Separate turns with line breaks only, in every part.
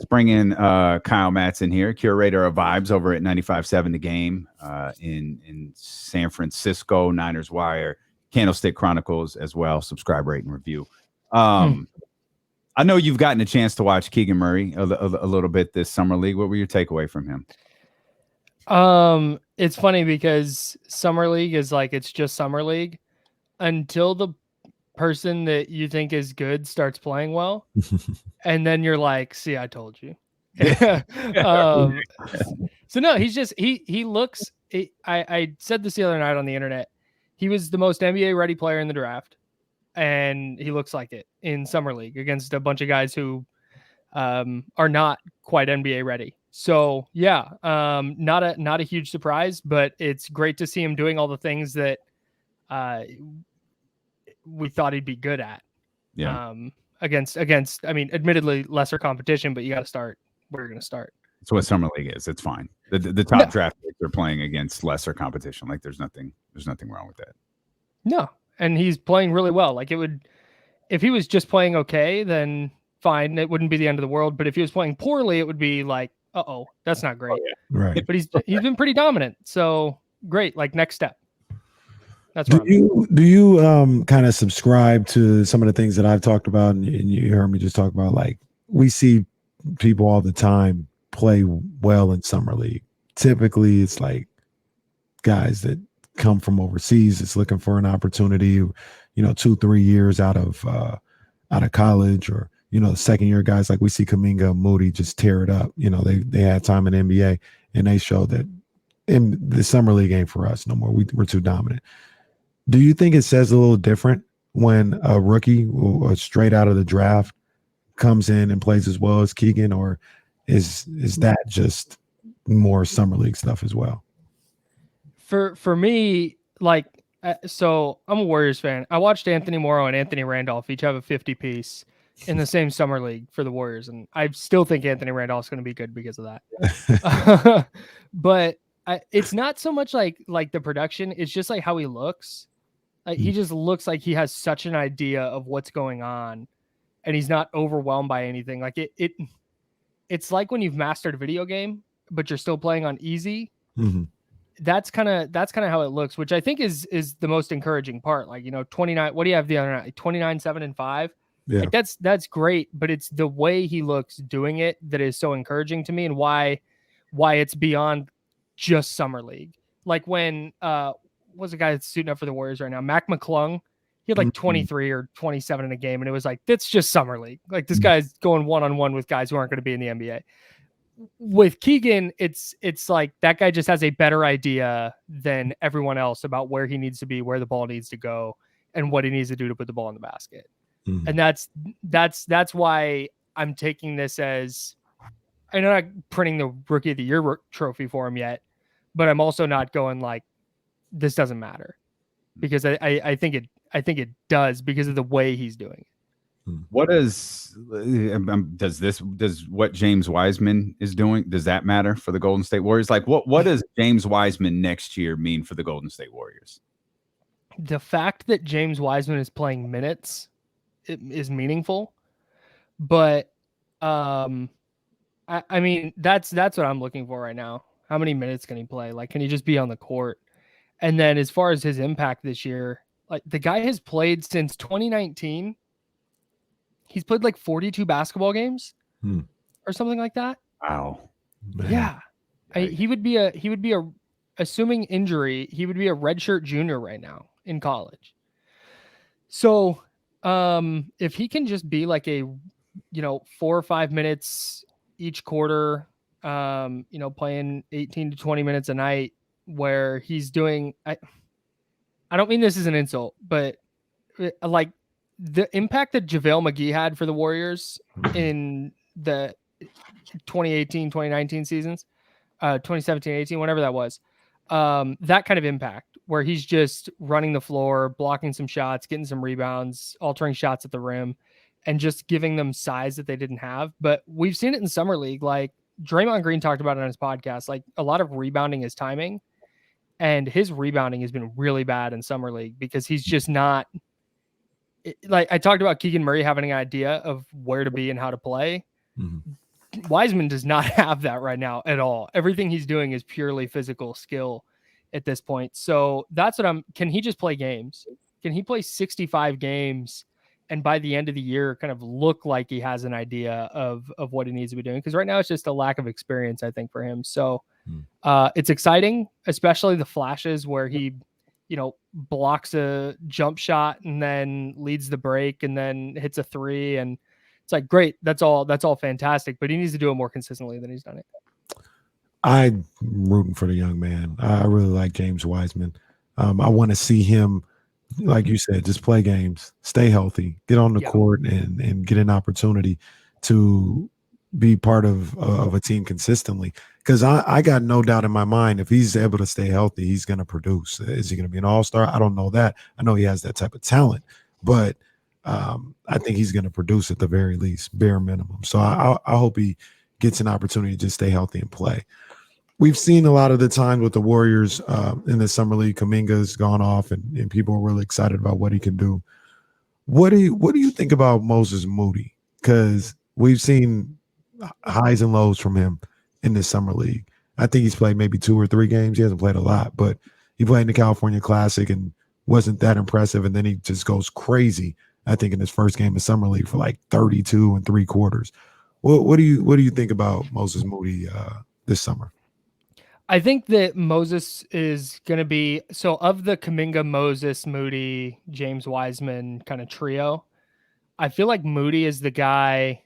bring in Kyle Madson here, curator of vibes over at 95.7 The Game in San Francisco, Niners Wire, Candlestick Chronicles as well. Subscribe, rate, and review. I know you've gotten a chance to watch Keegan Murray a little bit this summer league. What were your takeaway from him?
It's funny because summer league is like, it's just summer league until the person that you think is good starts playing well. And then you're like, see, I told you. So no, he's just, he looks, I said this the other night on the internet. He was the most NBA ready player in the draft. And he looks like it in summer league against a bunch of guys who are not quite NBA ready. So yeah, not a huge surprise, but it's great to see him doing all the things that we thought he'd be good at.
Yeah.
Against, I mean, admittedly lesser competition, but you got to start where you're going to start.
That's what summer league is. It's fine. The top draft picks are playing against lesser competition. Like there's nothing wrong with that. No.
And he's playing really well. Like it would, if he was just playing okay, then fine. It wouldn't be the end of the world. But if he was playing poorly, it would be like, uh-oh, that's not great.
Oh, yeah. Right.
But he's been pretty dominant. So great. Like next step. That's
do you kind of subscribe to some of the things that I've talked about, and you heard me just talk about? Like we see people all the time play well in summer league. Typically, it's like guys that come from overseas. It's looking for an opportunity. 2-3 years out of college, or second year guys like we see Kuminga and Moody just tear it up. They had time in the NBA and they showed that in the summer league ain't for us no more. We're too dominant. Do you think it says a little different when a rookie or straight out of the draft comes in and plays as well as Keegan, or is that just more summer league stuff as well?
For me, like, so I'm a Warriors fan. I watched Anthony Morrow and Anthony Randolph each have a 50 piece in the same summer league for the Warriors, and I still think Anthony Randolph's going to be good because of that. But it's not so much like the production; it's just like how he looks. He just looks like he has such an idea of what's going on, and he's not overwhelmed by anything. Like it's like when you've mastered a video game, but you're still playing on easy.
Mm-hmm.
That's kind of how it looks, which I think is the most encouraging part. Like, 29, what do you have the other night? 29, 7 and 5.
Yeah.
Like that's great, but it's the way he looks doing it that is so encouraging to me, and why it's beyond just summer league. Like when, what's the guy that's suiting up for the Warriors right now? Mac McClung. He had like 23 or 27 in a game, and it was like, that's just summer league. Like this guy's going one-on-one with guys who aren't going to be in the NBA. With Keegan, it's like that guy just has a better idea than everyone else about where he needs to be, where the ball needs to go, and what he needs to do to put the ball in the basket.
Mm-hmm.
And that's why I'm taking this as, I'm not printing the Rookie of the Year trophy for him yet, but I'm also not going like, this doesn't matter, because I think it does because of the way he's doing it.
What does what James Wiseman is doing, does that matter for the Golden State Warriors? Like what does James Wiseman next year mean for the Golden State Warriors?
The fact that James Wiseman is playing minutes is meaningful, but I mean that's what I'm looking for right now. How many minutes can he play? Like, can he just be on the court? And then as far as his impact this year, like the guy has played since 2019. He's played like 42 basketball games or something like that.
Wow.
Man.
Yeah. He would be a, assuming injury, he would be a redshirt junior right now in college. So if he can just be like a, 4 or 5 minutes each quarter, playing 18 to 20 minutes a night, where he's doing, I don't mean this as an insult, but like the impact that JaVale McGee had for the Warriors in the 2018, 2019 seasons, 2017, 18, whatever that was, that kind of impact where he's just running the floor, blocking some shots, getting some rebounds, altering shots at the rim, and just giving them size that they didn't have. But we've seen it in summer league. Like Draymond Green talked about it on his podcast, like a lot of rebounding is timing, and his rebounding has been really bad in summer league because he's just not, like I talked about Keegan Murray having an idea of where to be and how to play.
Mm-hmm.
Wiseman does not have that right now at all. Everything he's doing is purely physical skill at this point. So that's what can he just play games? Can he play 65 games and by the end of the year kind of look like he has an idea of what he needs to be doing? Because right now it's just a lack of experience, I think, for him. So it's exciting, especially the flashes where he, blocks a jump shot and then leads the break and then hits a three. And it's like, great. That's all fantastic, but he needs to do it more consistently than he's done it.
I'm rooting for the young man. I really like James Wiseman. I want to see him, like you said, just play games, stay healthy, get on the court, and get an opportunity to be part of a team consistently. Because I got no doubt in my mind, if he's able to stay healthy, he's going to produce. Is he going to be an all-star? I don't know that. I know he has that type of talent, but I think he's going to produce at the very least, bare minimum. So I hope he gets an opportunity to just stay healthy and play. We've seen a lot of the time with the Warriors in the summer league, Kuminga's gone off and people are really excited about what he can do. What do you think about Moses Moody? Because we've seen highs and lows from him in this summer league. I think he's played maybe 2 or 3 games. He hasn't played a lot, but he played in the California Classic and wasn't that impressive. And then he just goes crazy, I think, in his first game of summer league for like 32 3/4. What do you think about Moses Moody this summer?
I think that Moses is going to be, so of the Kuminga, Moses, Moody, James Wiseman kind of trio, I feel like Moody is the guy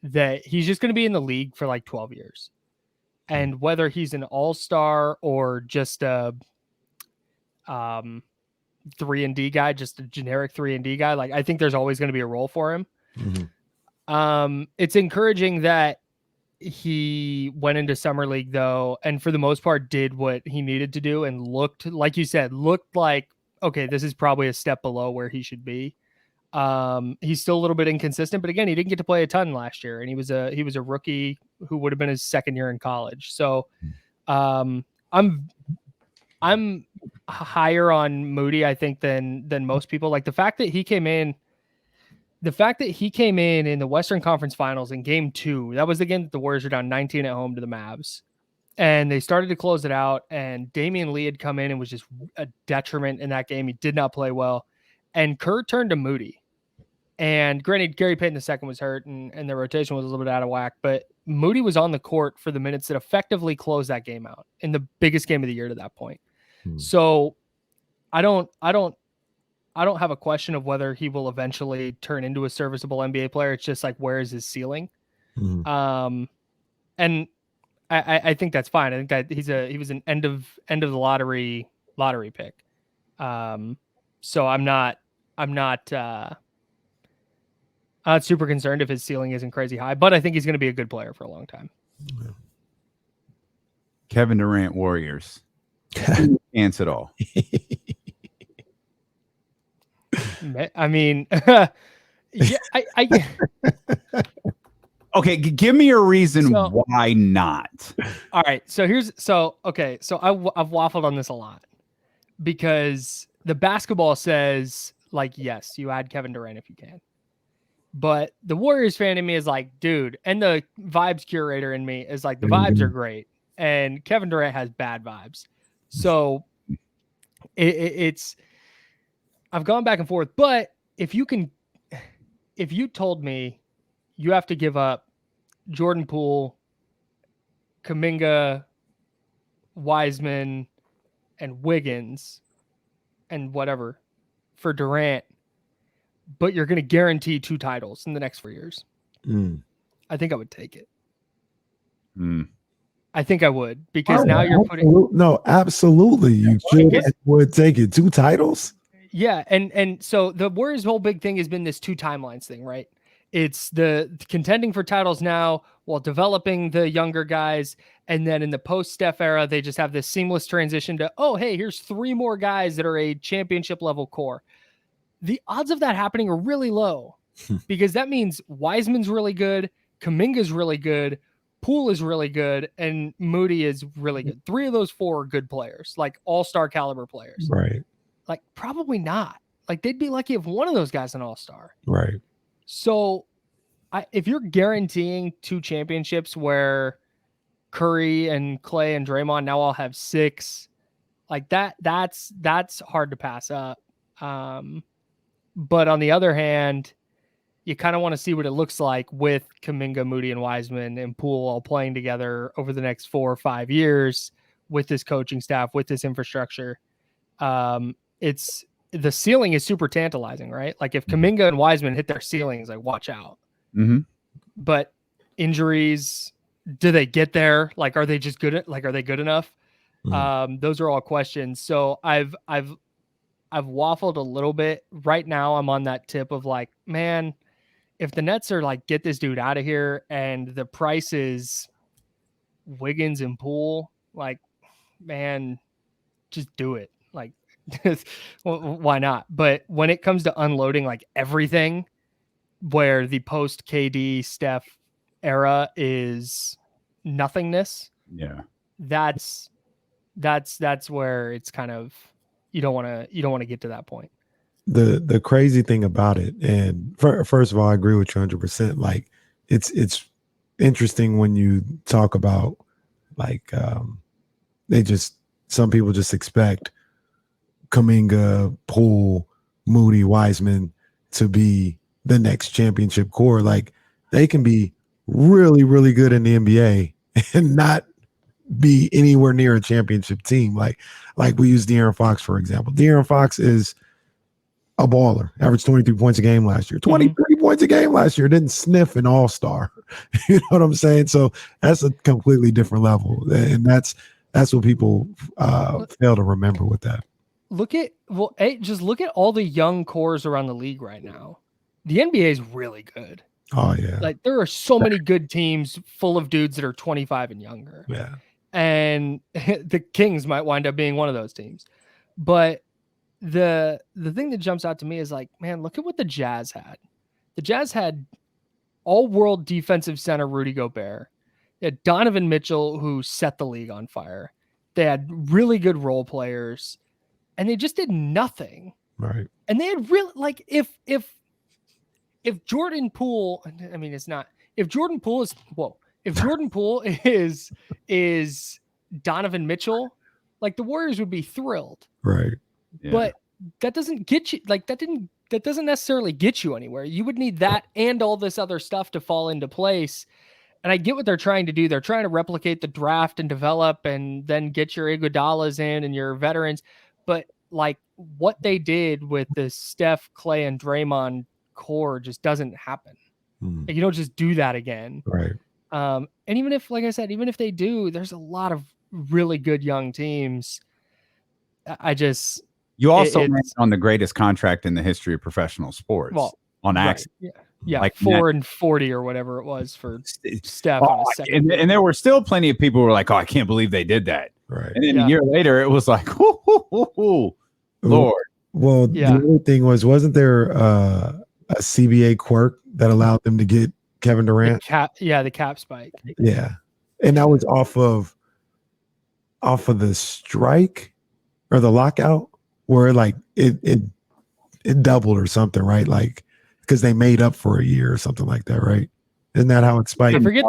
that he's just going to be in the league for like 12 years. And whether he's an all-star or just a 3-and-D guy, just a generic 3-and-D guy, like I think there's always going to be a role for him. Mm-hmm. It's encouraging that he went into summer league though, and for the most part did what he needed to do and looked, like you said, like, okay, this is probably a step below where he should be. He's still a little bit inconsistent, but again, he didn't get to play a ton last year and he was a rookie who would have been his second year in college. So, I'm higher on Moody, I think, than most people. Like the fact that he came in in the Western Conference Finals in game 2, that was the game that the Warriors were down 19 at home to the Mavs. And they started to close it out, and Damian Lee had come in and was just a detriment in that game. He did not play well. And Kerr turned to Moody. And granted, Gary Payton II was hurt, and the rotation was a little bit out of whack, but Moody was on the court for the minutes that effectively closed that game out in the biggest game of the year to that point. So I don't have a question of whether he will eventually turn into a serviceable NBA player. It's just like, where is his ceiling? And I think that's fine. I think that he was an end of the lottery pick. So I'm not super concerned if his ceiling isn't crazy high, but I think he's going to be a good player for a long time.
Kevin Durant Warriors. Chance at all.
I mean, yeah, I
okay, give me a reason why not.
All right, so I've waffled on this a lot because the basketball says, like, yes, you add Kevin Durant if you can. But the Warriors fan in me is like, dude, and the vibes curator in me is like, the vibes are great, and Kevin Durant has bad vibes. So it's I've gone back and forth, but if you told me you have to give up Jordan Poole, Kuminga, Wiseman, and Wiggins and whatever for Durant, but you're going to guarantee 2 titles in the next 4 years, I think I would take it. I think I would, because now you're putting...
No, absolutely. You would take it. 2 titles?
Yeah, and so the Warriors' whole big thing has been this 2 timelines thing, right? It's the contending for titles now while developing the younger guys, and then in the post-Steph era, they just have this seamless transition to, oh, hey, here's 3 more guys that are a championship-level core. The odds of that happening are really low because that means Wiseman's really good, Kuminga's really good, Poole is really good, and Moody is really good. 3 of those 4 are good players, like all-star caliber players.
Right.
Like, probably not. Like, they'd be lucky if one of those guys an all-star.
Right.
So if you're guaranteeing 2 championships where Curry and Clay and Draymond now all have 6, like that's hard to pass up. But on the other hand, you kind of want to see what it looks like with Kuminga, Moody, and Wiseman and Poole all playing together over the next 4 or 5 years with this coaching staff, with this infrastructure. It's the ceiling is super tantalizing, right? Like if Kuminga and Wiseman hit their ceilings, like watch out.
Mm-hmm.
But injuries, do they get there? Like, are they just good at, like, are they good enough?
Mhm.
Those are all questions. So I've waffled a little bit. Right now I'm on that tip of like, man, if the Nets are like, get this dude out of here and the price is Wiggins and Poole, like, man, just do it. Like, why not? But when it comes to unloading like everything, where the post KD Steph era is nothingness,
Yeah.
that's where it's kind of, you don't want to get to that point.
The crazy thing about it, and first of all, I agree with you 100%. Like it's interesting when you talk about like some people just expect Kuminga, Poole, Moody, Wiseman to be the next championship core. Like they can be really, really good in the NBA and not be anywhere near a championship team. Like we use De'Aaron Fox, for example. De'Aaron Fox is a baller, averaged 23 points a game last year, 23 points a game last year, didn't sniff an all-star. You know what I'm saying? So that's a completely different level. And that's what people fail to remember with that.
Just look at all the young cores around the league right now. The NBA is really good.
Oh yeah.
Like there are so many good teams full of dudes that are 25 and younger.
Yeah.
And the Kings might wind up being one of those teams. But the thing that jumps out to me is like, man, look at what the Jazz had. The Jazz had all-world defensive center Rudy Gobert. They had Donovan Mitchell, who set the league on fire. They had really good role players, and they just did nothing.
Right.
And they had really, like, if Jordan Poole, I mean, it's not, if Jordan Poole is Donovan Mitchell, like the Warriors would be thrilled.
Right.
Yeah.
But that doesn't get you, like that doesn't necessarily get you anywhere. You would need that and all this other stuff to fall into place. And I get what they're trying to do. They're trying to replicate the draft and develop and then get your Iguodalas in and your veterans. But like what they did with the Steph, Clay, and Draymond core just doesn't happen. Like, you don't just do that again.
Right.
And even if, like I said, even if they do, there's a lot of really good young teams.
You also ran on the greatest contract in the history of professional sports on accident.
Right. Yeah,
like
4 and 40 or whatever it was for Steph.
And there were still plenty of people who were like, "Oh, I can't believe they did that."
Right.
And then a year later, it was like, Lord.
Well, the other thing wasn't there a CBA quirk that allowed them to get Kevin Durant?
The cap spike.
Yeah, and that was off of the strike or the lockout, where like it doubled or something, right? Like because they made up for a year or something like that, right? Isn't that how it spiked?
I forget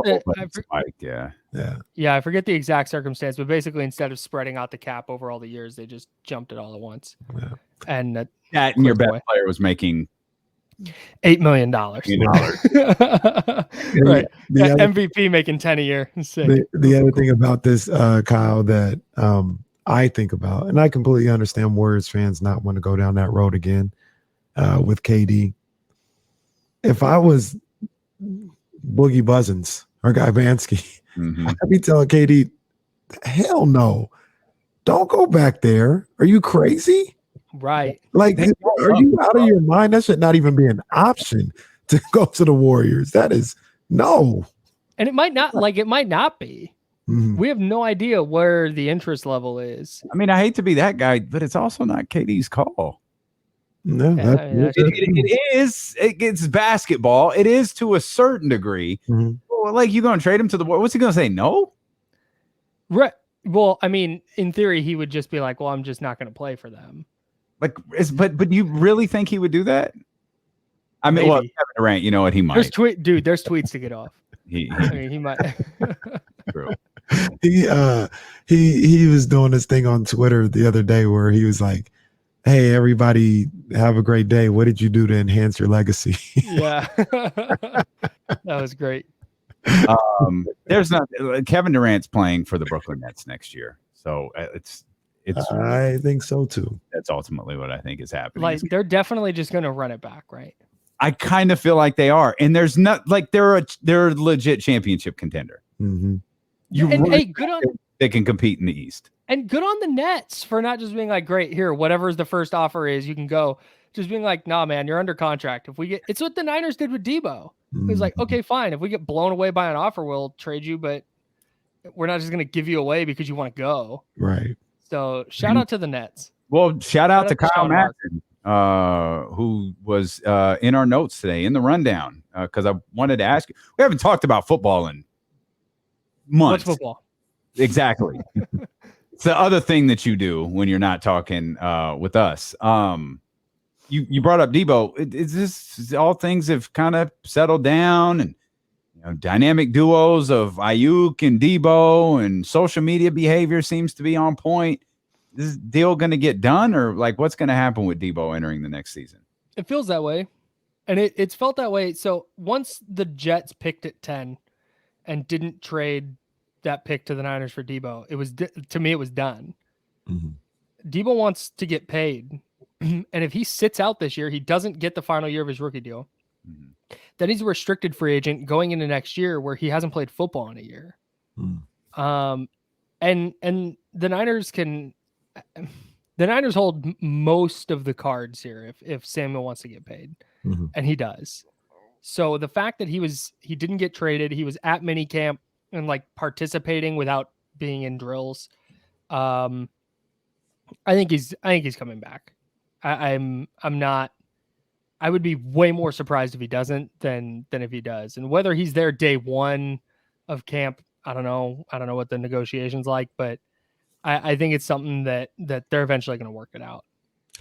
I forget the exact circumstance, but basically instead of spreading out the cap over all the years, they just jumped it all at once.
Yeah.
And
your best player was making
$8 million. Right. MVP making 10 a year.
The other thing about this, Kyle, that I think about, and I completely understand Warriors fans not want to go down that road again with KD. If I was Boogie Buzzins or Guy Bansky, I'd be telling KD, hell no, don't go back there. Are you crazy?
Right.
Like, are you out of your mind? That should not even be an option to go to the Warriors. That is no.
And it might not be. We have no idea where the interest level is.
I mean, I hate to be that guy, but it's also not KD's call.
No,
it is. It's basketball. It is to a certain degree. Well, like, you going to trade him to the Warriors? What's he going to say? No?
Right. Well, I mean, in theory, he would just be like, well, I'm just not going to play for them.
Like, but you really think he would do that? I mean,
Maybe.
well, Kevin Durant, you know what, he
There's
might.
there's tweets to get off.
He
I mean, he might.
true.
He was doing this thing on Twitter the other day where he was like, "Hey, everybody, have a great day. What did you do to enhance your legacy?"
Yeah. That was great.
There's not Kevin Durant's playing for the Brooklyn Nets next year, so it's
I think so too.
that's ultimately what I think is happening.
Like they're definitely just going to run it back, right?
I kind of feel like they are, and there's not like they're a legit championship contender.
Mm-hmm.
Hey, good on
they can compete in the East,
and good on the Nets for not just being like, great, here, whatever's the first offer is, you can go. Just being like, nah, man, you're under contract. If we get, it's what the Niners did with Debo. It was like, okay, fine. If we get blown away by an offer, we'll trade you, but we're not just going to give you away because you want to go.
Right.
So shout out to the Nets.
Well, shout out to Kyle
Sean
Madson, who was in our notes today in the rundown, because I wanted to ask you. We haven't talked about football in months.
What's football? Exactly.
It's the other thing that you do when you're not talking with us. You brought up Debo. It's just all things have kind of settled down, and dynamic duos of Ayuk and Debo, and social media behavior seems to be on point. Is this deal going to get done, or like what's going to happen with Debo entering the next season?
It feels that way, and it's felt that way. So once the Jets picked at 10 and didn't trade that pick to the Niners for Debo, it was to me it was done.
Mm-hmm.
Debo wants to get paid. And if he sits out this year, he doesn't get the final year of his rookie deal. Mm-hmm. Then he's a restricted free agent going into next year where he hasn't played football in a year. Mm. And the Niners hold most of the cards here if Samuel wants to get paid, mm-hmm. and he does. So the fact that he didn't get traded, he was at minicamp and like participating without being in drills. I think he's coming back. I'm not. I would be way more surprised if he doesn't than if he does. And whether he's there day one of camp, I don't know. I don't know what the negotiation's like, but I think it's something that they're eventually going to work it out.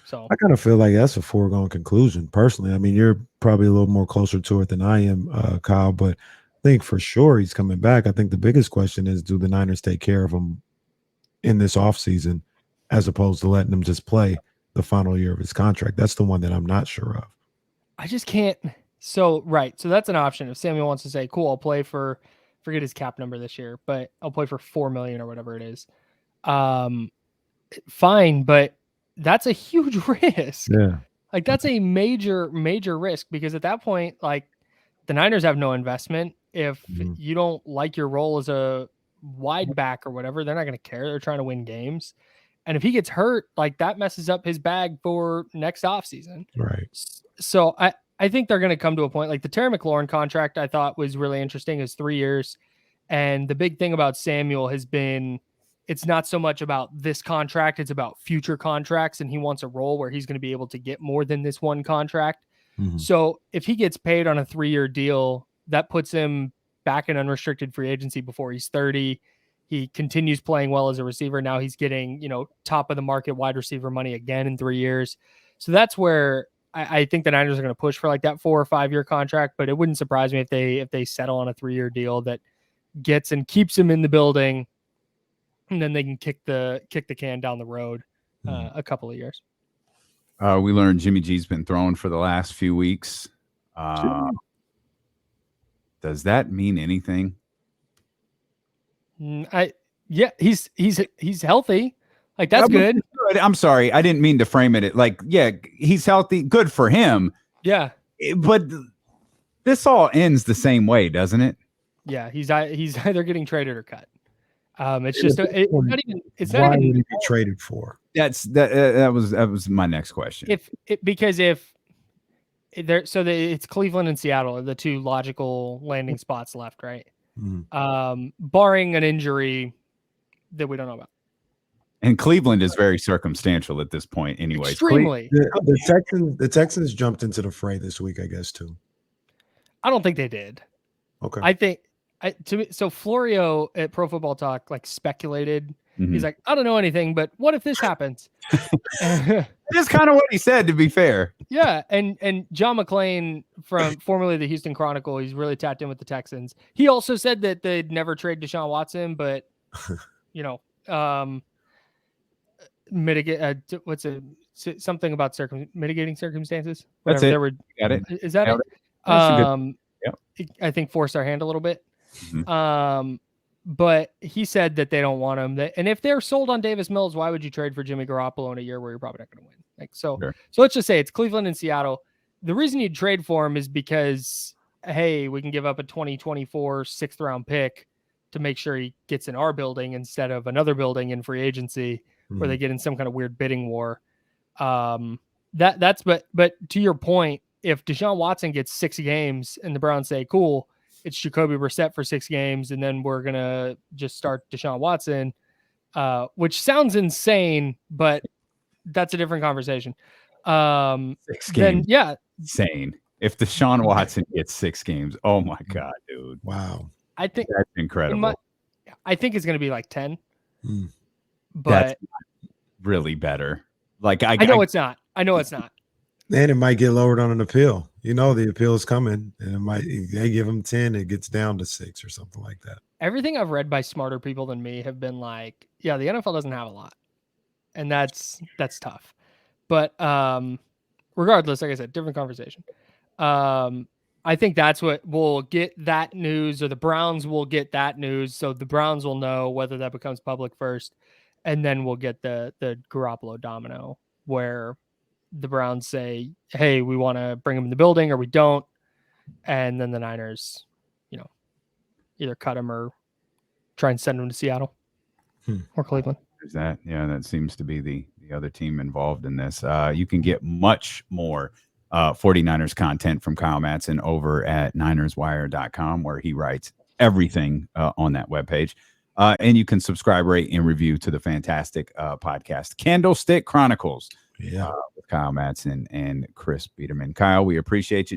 So
I kind of feel like that's a foregone conclusion, personally. I mean, you're probably a little more closer to it than I am, Kyle, but I think for sure he's coming back. I think the biggest question is, do the Niners take care of him in this offseason as opposed to letting him just play the final year of his contract? That's the one that I'm not sure of.
I just can't. So, right. So that's an option. If Samuel wants to say, cool, I'll play for, forget his cap number this year, but I'll play for $4 million or whatever it is. Fine. But that's a huge risk.
Yeah.
Like that's a major, major risk, because at that point, like the Niners have no investment. If you don't like your role as a wide back or whatever, they're not going to care. They're trying to win games. And if he gets hurt, like that messes up his bag for next offseason.
Right.
So I think they're going to come to a point like the Terry McLaurin contract I thought was really interesting, is 3 years. And the big thing about Samuel has been, it's not so much about this contract, it's about future contracts. And he wants a role where he's going to be able to get more than this one contract. Mm-hmm. So if he gets paid on a 3-year deal, that puts him back in unrestricted free agency before he's 30. He continues playing well as a receiver. Now he's getting, top of the market wide receiver money again in 3 years. So that's where I think the Niners are going to push for like that 4 or 5 year contract, but it wouldn't surprise me if they settle on a 3-year deal that gets and keeps him in the building, and then they can kick the can down the road a couple of years.
We learned Jimmy G's been throwing for the last few weeks. Does that mean anything?
He's healthy. Like that's good.
I'm sorry, I didn't mean to frame it like, yeah, he's healthy, good for him.
Yeah,
but this all ends the same way, doesn't it?
Yeah, he's either getting traded or cut. It's just not even. It's
why
not even
would he be traded for?
That was my next question.
It's Cleveland and Seattle are the two logical landing spots left, right?
Mm-hmm.
Barring an injury that we don't know about.
And Cleveland is very circumstantial at this point, anyway.
Extremely.
The Texans jumped into the fray this week, I guess, too.
I don't think they did.
Okay.
I think so Florio at Pro Football Talk like speculated He's like, I don't know anything, but what if this happens?
That's kind of what he said, to be fair.
Yeah, and John McClain, from formerly the Houston Chronicle, he's really tapped in with the Texans. He also said that they'd never trade Deshaun Watson, but mitigate something about mitigating circumstances.
That's
Whatever.
it.
There were,
Got it.
is that it? I think forced our hand a little bit.
Mhm.
But he said that they don't want him. And if they're sold on Davis Mills, why would you trade for Jimmy Garoppolo in a year where you're probably not going to win? So let's just say it's Cleveland and Seattle. The reason you'd trade for him is because, hey, we can give up a 2024 6th round pick to make sure he gets in our building instead of another building in free agency where they get in some kind of weird bidding war. But to your point, if Deshaun Watson gets 6 games and the Browns say, cool, it's Jacoby Brissett for 6 games, and then we're going to just start Deshaun Watson, which sounds insane, but that's a different conversation.
6 games.
Yeah.
Insane. If Deshaun Watson gets 6 games, oh my God, dude.
Wow.
I think
that's incredible.
I think it's going to be like 10. But
that's really better. Like I
know it's not. I know it's not.
And it might get lowered on an appeal. The appeal is coming, and they give them 10, it gets down to 6 or something like that.
Everything I've read by smarter people than me have been like, yeah, the NFL doesn't have a lot, and that's tough. But regardless, like I said, different conversation. I think that's what will get that news, or the Browns will get that news, so the Browns will know whether that becomes public first, and then we'll get the Garoppolo domino where the Browns say, hey, we want to bring him in the building, or we don't. And then the Niners, either cut him or try and send him to Seattle or Cleveland.
There's that. Yeah, that seems to be the other team involved in this. You can get much more 49ers content from Kyle Madson over at NinersWire.com, where he writes everything on that webpage. And you can subscribe, rate, and review to the fantastic podcast, Candlestick Chronicles.
Yeah,
with Kyle Madson and Chris Biederman. Kyle, we appreciate you.